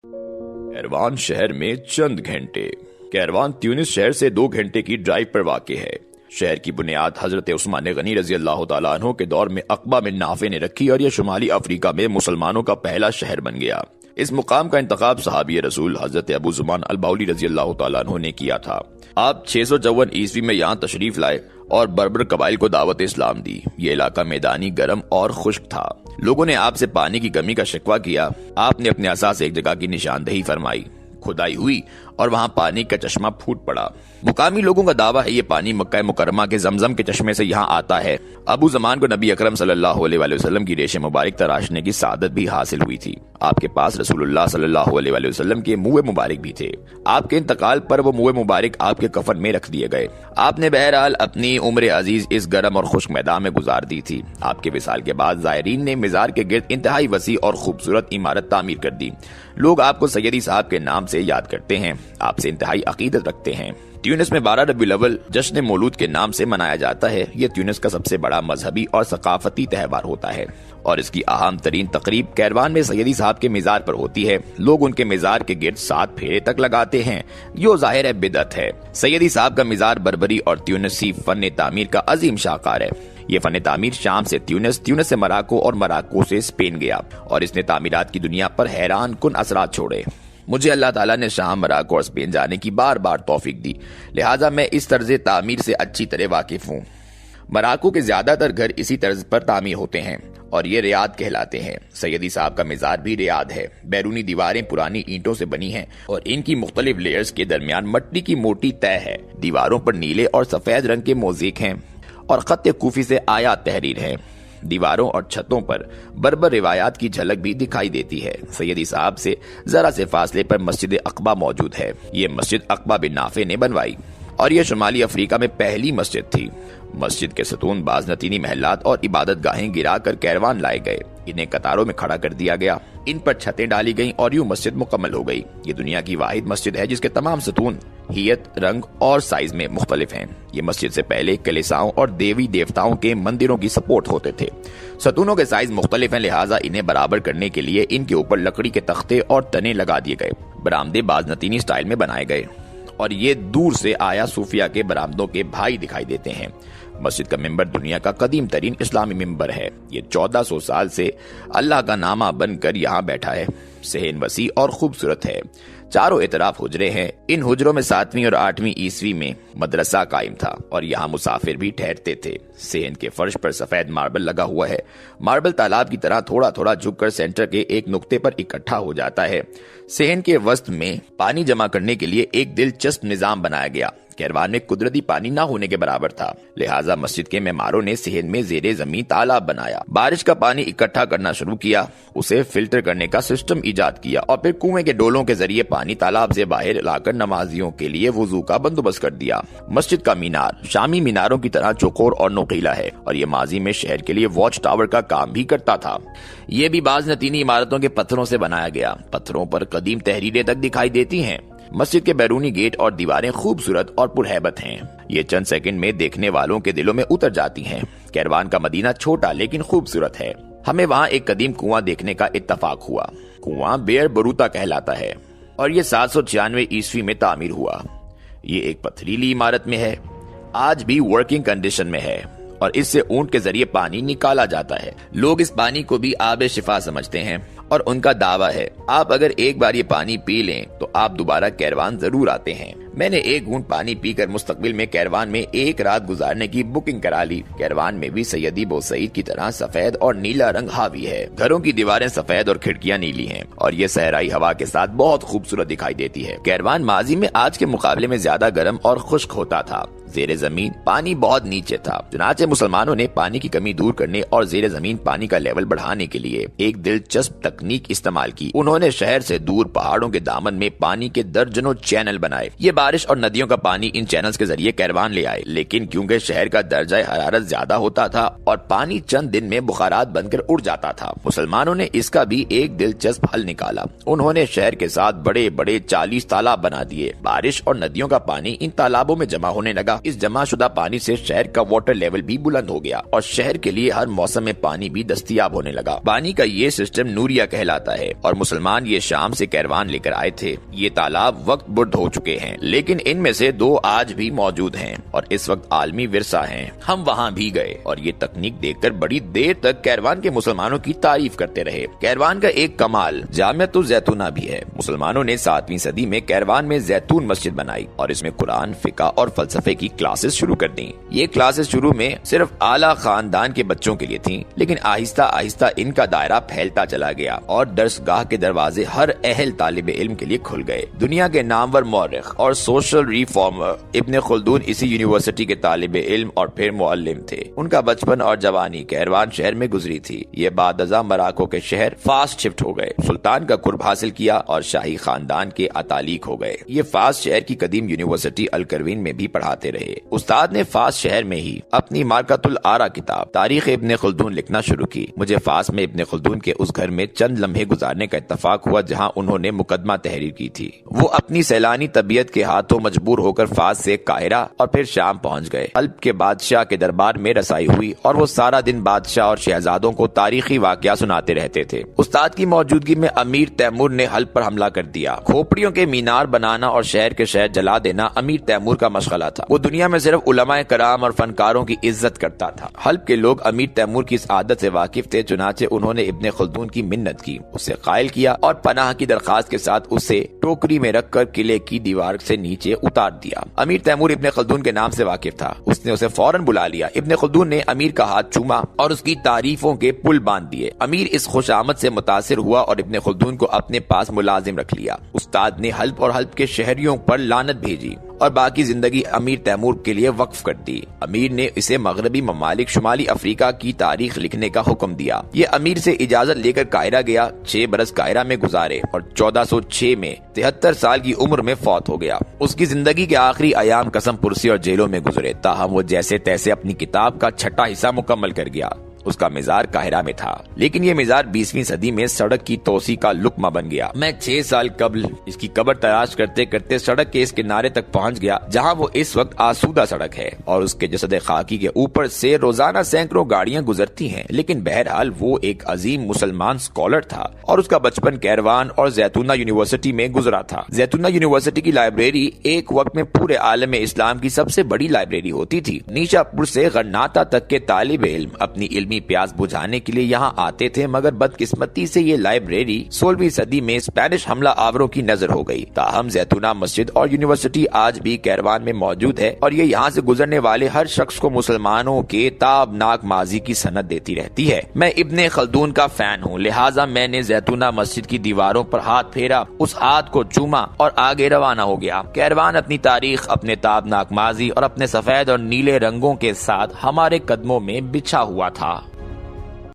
कैरवान शहर में चंद घंटे। कैरवान ट्यूनिस शहर से 2 घंटे की ड्राइव पर वाक़ है। शहर की बुनियाद हजरत उस्मान गनी रजी अल्लाह तआला अन्हु के दौर में अक़बा में नाफे ने रखी और यह शुमाली अफ्रीका में मुसलमानों का पहला शहर बन गया। इस मुकाम का इंतखाब सहाबी रसूल हजरत अबू ज़ुमान अल-बाउली रजी अल्लाह तआला अन्हु ने किया था। आप 654 ईस्वी में यहाँ तशरीफ लाए और बर्बर कबाइल को दावत इस्लाम दी। ये इलाका मैदानी, गर्म और खुश्क था। लोगों ने आपसे पानी की कमी का शिकवा किया। आपने अपने असा से एक जगह की निशानदेही फरमाई। खुदाई हुई और वहाँ पानी का चश्मा फूट पड़ा। मुकामी लोगों का दावा है ये पानी मक्का मुकरमा के जमजम के चश्मे से यहाँ आता है। अबू ज़मान को नबी अकरम सल्लल्लाहु अलैहि वसल्लम की रेशे मुबारक तराशने की सादत भी हासिल हुई थी। आपके पास रसूलुल्लाह सल्लल्लाहु अलैहि वसल्लम के मुँह मुबारक भी थे। आपके इंतकाल पर वो मुँह मुबारक आपके कफन में रख दिए गए। आपने बहरहाल अपनी उम्र अजीज इस गर्म और खुश्क मैदान में गुजार दी थी। आपके विसाल के बाद ज़ायरीन ने मिज़ार के गिर्द इंतहाई वसी और खूबसूरत इमारत तामीर कर दी। लोग आपको सैयदी साहब के नाम से याद करते हैं, आपसे इंतहाई अकीदत रखते हैं। ट्यूनिस में 12 रबीउल अव्वल जश्न मौलूद के नाम से मनाया जाता है। ये ट्यूनिस का सबसे बड़ा मजहबी और सकाफती त्यौहार होता है और इसकी अहम तरीन तकरीब कैरवान में सैयदी साहब के मिज़ार पर होती है। लोग उनके मिज़ार के गिर्द 7 फेरे तक लगाते हैं। यो जाहिर है बिदअत है। सैयदी साहब का मिज़ार बर्बरी और ट्यूनिसी फन तामीर का अजीम शाहकार है। ये फन तामीर शाम से ट्यूनिस, ट्यूनिस से मराको और मराको से स्पेन गया और इसने तामीरात की दुनिया पर हैरान कुन असरात छोड़े। मुझे अल्लाह ताला ने शाम, मराको और स्पेन जाने की बार बार तौफीक दी, लिहाजा मैं इस तर्ज तामीर से अच्छी तरह वाकिफ हूँ। मराको के ज्यादातर घर इसी तर्ज पर तामीर होते हैं और ये रियाद कहलाते हैं। सैयदी साहब का मिज़ार भी रियाद है। बैरूनी दीवारें पुरानी ईंटों से बनी हैं और इनकी मुख्तलिफ लेयर्स के दरमियान मट्टी की मोटी तय है। दीवारों पर नीले और सफेद रंग के मोज़ेक हैं और खत्ते कूफी से आयात तहरीर है। दीवारों और छतों पर बर्बर रिवायात की झलक भी दिखाई देती है। सैयदी साहब से जरा से फासले पर मस्जिद अक़बा मौजूद है। ये मस्जिद अक़बा बिन नाफे ने बनवाई और यह शुमाली अफ्रीका में पहली मस्जिद थी। मस्जिद के सतून, बाज़नतीनी महलात और इबादत गाहें गिरा कर कैरवान लाए गए। इन्हें कतारों में खड़ा कर दिया गया। इन पर छतें डाली गईं और यूं मस्जिद मुकम्मल हो गई। ये दुनिया की वाहिद मस्जिद है जिसके तमाम सतून हियत, रंग और साइज में मुख्तलिफ हैं। ये मस्जिद से पहले कलीसाओं और देवी देवताओं के मंदिरों की सपोर्ट होते थे। सतूनों के साइज मुख्तलिफ हैं, लिहाजा इन्हें बराबर करने के लिए इनके ऊपर लकड़ी के तख्ते और तने लगा दिए गए। बरामदे बाज़नतीनी स्टाइल में बनाए गए और ये दूर से आया सूफिया के बरामदों के भाई दिखाई देते हैं। मस्जिद का मिंबर दुनिया का कदीम तरीन इस्लामी मिंबर है। ये 1400 साल से अल्लाह का नामा बनकर यहाँ बैठा है। सहन वसी और खूबसूरत है। चारों इतराफ हुजरे हैं। इन हुजरों में 7वीं और 8वीं ईस्वी में मदरसा कायम था और यहाँ मुसाफिर भी ठहरते थे। सहन के फर्श पर सफेद मार्बल लगा हुआ है। मार्बल तालाब की तरह थोड़ा थोड़ा झुककर सेंटर के एक नुक्ते पर इकट्ठा हो जाता है। सहन के वस्त में पानी जमा करने के लिए एक दिलचस्प निजाम बनाया गया। कैरवान में कुदरती पानी ना होने के बराबर था, लिहाजा मस्जिद के मेमारों ने सहन में ज़ेरे ज़मीन तालाब बनाया। बारिश का पानी इकट्ठा करना शुरू किया, उसे फिल्टर करने का सिस्टम इजाद किया और फिर कुएं के डोलों के जरिए पानी तालाब से बाहर लाकर नमाजियों के लिए वुजू का बंदोबस्त कर दिया। मस्जिद का मीनार शामी मीनारों की तरह चौकोर और नुकीला है और ये माजी में शहर के लिए वॉच टावर का काम भी करता था। ये भी बाज़नतीनी इमारतों के पत्थरों से बनाया गया। पत्थरों पर कदीम तहरीरें तक दिखाई देती हैं। मस्जिद के बैरूनी गेट और दीवारें खूबसूरत और पुरहैबत हैं। ये चंद सेकंड में देखने वालों के दिलों में उतर जाती हैं। कैरवान का मदीना छोटा लेकिन खूबसूरत है। हमें वहाँ एक कदीम कुआं देखने का इत्तफाक हुआ। कुआं बेर बरूता कहलाता है और ये 796 ईस्वी में तामीर हुआ। ये एक पथरीली इमारत में है, आज भी वर्किंग कंडीशन में है और इससे ऊंट के जरिए पानी निकाला जाता है। लोग इस पानी को भी आबे शिफा समझते हैं और उनका दावा है आप अगर एक बार ये पानी पी लें तो आप दोबारा कैरवान जरूर आते हैं। मैंने एक घूंट पानी पीकर मुस्तकबिल में कैरवान में एक रात गुजारने की बुकिंग करा ली। कैरवान में भी सैयदी बोसईद की तरह सफेद और नीला रंग हावी है। घरों की दीवारें सफेद और खिड़कियां नीली हैं और ये सहराई हवा के साथ बहुत खूबसूरत दिखाई देती है। कैरवान माजी में आज के मुकाबले में ज्यादा गर्म और खुश्क होता था। ज़ेरे जमीन पानी बहुत नीचे था। चुनाचे मुसलमानों ने पानी की कमी दूर करने और ज़ेरे जमीन पानी का लेवल बढ़ाने के लिए एक दिलचस्प तकनीक इस्तेमाल की। उन्होंने शहर से दूर पहाड़ों के दामन में पानी के दर्जनों चैनल बनाए। ये बारिश और नदियों का पानी इन चैनल्स के जरिए कैरवान ले आए, लेकिन क्योंकि शहर का दर्जा हरारत ज्यादा होता था और पानी चंद दिन में बुखारात बनकर उड़ जाता था, मुसलमानों ने इसका भी एक दिलचस्प हल निकाला। उन्होंने शहर के साथ बड़े बड़े 40 तालाब बना दिए। बारिश और नदियों का पानी इन तालाबों में जमा होने लगा इस जमाशुदा पानी से शहर का वाटर लेवल भी बुलंद हो गया और शहर के लिए हर मौसम में पानी भी दस्तयाब होने लगा। पानी का ये सिस्टम नूरिया कहलाता है और मुसलमान ये शाम से कैरवान लेकर आए थे। ये तालाब वक्त बुर्द हो चुके हैं, लेकिन इनमें से 2 आज भी मौजूद हैं और इस वक्त आलमी विरसा हैं। हम वहाँ भी गए और ये तकनीक देखकर बड़ी देर तक कैरवान के मुसलमानों की तारीफ करते रहे। कैरवान का एक कमाल जामिअतुल जैतूना भी है। मुसलमानों ने 7वीं सदी में कैरवान में जैतून मस्जिद बनाई और इसमें कुरान, फिका और फलसफे की क्लासेस शुरू कर दी। ये क्लासेस शुरू में सिर्फ आला खानदान के बच्चों के लिए थी, लेकिन आहिस्ता आहिस्ता इनका दायरा फैलता चला गया और दरसगाह के दरवाजे हर अहल तालिब इल्म के लिए खुल गए। दुनिया के नामवर मौरिख और सोशल रिफॉर्मर इब्ने खुल्दून इसी यूनिवर्सिटी के तालिब इल्म और फिर मुअल्लिम थे। उनका बचपन और जवानी कैरवान शहर में गुजरी थी। ये बादजा मराको के शहर फास शिफ्ट हो गए, सुल्तान का कुर्ब हासिल किया और शाही खानदान के अतालिक हो गए। ये फास शहर की कदीम यूनिवर्सिटी अल करवीन में भी पढ़ाते रहे। उस्ताद ने फास शहर में ही अपनी मार्कतुल आरा किताब तारीख इब्ने खुल्दून लिखना शुरू की। मुझे फास में इब्ने खुल्दून के उस घर में चंद लम्हे गुजारने का इत्तफाक हुआ जहाँ उन्होंने मुकदमा तहरीर की थी। वो अपनी सैलानी तबीयत के हाथों मजबूर होकर फास से काहिरा और फिर शाम पहुँच गए। हल्ब के बादशाह के दरबार में रसाई हुई और वो सारा दिन बादशाह और शहजादों को तारीखी वाकया सुनाते रहते थे। उस्ताद की मौजूदगी में अमीर तैमूर ने हल्ब पर हमला कर दिया। खोपड़ियों के मीनार बनाना और शहर के शहर जला देना अमीर तैमूर का मशगला था। वो दुनिया में सिर्फ उलमाए कराम और फनकारों की इज्जत करता था। हल्ब के लोग अमीर तैमूर की इस आदत से वाकिफ थे, चुनाचे उन्होंने इब्ने खुल्दून की मिन्नत की, उसे कायल किया और पनाह की दरखास्त के साथ उसे टोकरी में रखकर किले की दीवार से नीचे उतार दिया। अमीर तैमूर इब्ने खुल्दून के नाम से वाकिफ था। उसने उसे फौरन बुला लिया। इब्ने खुल्दून ने अमीर का हाथ चूमा और उसकी तारीफों के पुल बांध दिए। अमीर इस खुशामद से मुतासिर हुआ और इब्ने खुल्दून को अपने पास मुलाजिम रख लिया। उस्ताद ने हल्ब और हल्ब के शहरियों पर लानत भेजी और बाकी जिंदगी अमीर तैमूर के लिए वक्फ कर दी। अमीर ने इसे मगरबी ममालिक शुमाली अफ्रीका की तारीख लिखने का हुक्म दिया। ये अमीर से इजाजत लेकर काहिरा गया। 6 बरस काहिरा में गुजारे और 1406 में 73 साल की उम्र में फौत हो गया। उसकी जिंदगी के आखिरी अयाम कसम पुरसी और जेलों में गुजरे, ताहम वो जैसे तैसे अपनी किताब का 6ठा हिस्सा मुकम्मल कर गया। उसका मिजार काहिरा में था, लेकिन ये मिजार 20वीं सदी में सड़क की तोसी का लुकमा बन गया। मैं 6 साल कबल इसकी कब्र तलाश करते करते सड़क के इस किनारे तक पहुंच गया जहां वो इस वक्त आसूदा सड़क है और उसके जसद खाकी के ऊपर से रोजाना सैकड़ों गाड़ियां गुजरती हैं। लेकिन बहरहाल वो एक अजीम मुसलमान स्कॉलर था और उसका बचपन कैरवान और जैतूना यूनिवर्सिटी में गुजरा था। जैतूना यूनिवर्सिटी की लाइब्रेरी एक वक्त में पूरे आलम इस्लाम की सबसे बड़ी लाइब्रेरी होती थी। नीशापुर से गन्नाता तक के तालिब इल्म अपनी इल्मी प्यास बुझाने के लिए यहाँ आते थे, मगर बदकिस्मती से ये लाइब्रेरी 16वीं सदी में स्पेनिश हमला आवरों की नजर हो गई। ताहम जैतूना मस्जिद और यूनिवर्सिटी आज भी कैरवान में मौजूद है और ये यहाँ से गुजरने वाले हर शख्स को मुसलमानों के ताबनाक माजी की सनद देती रहती है। मैं इब्ने खल्दून का फैन हूँ, लिहाजा मैंने जैतूना मस्जिद की दीवारों पर हाथ फेरा, उस हाथ को चूमा और आगे रवाना हो गया। कैरवान अपनी तारीख, अपने ताबनाक माजी और अपने सफेद और नीले रंगों के साथ हमारे कदमों में बिछा हुआ था।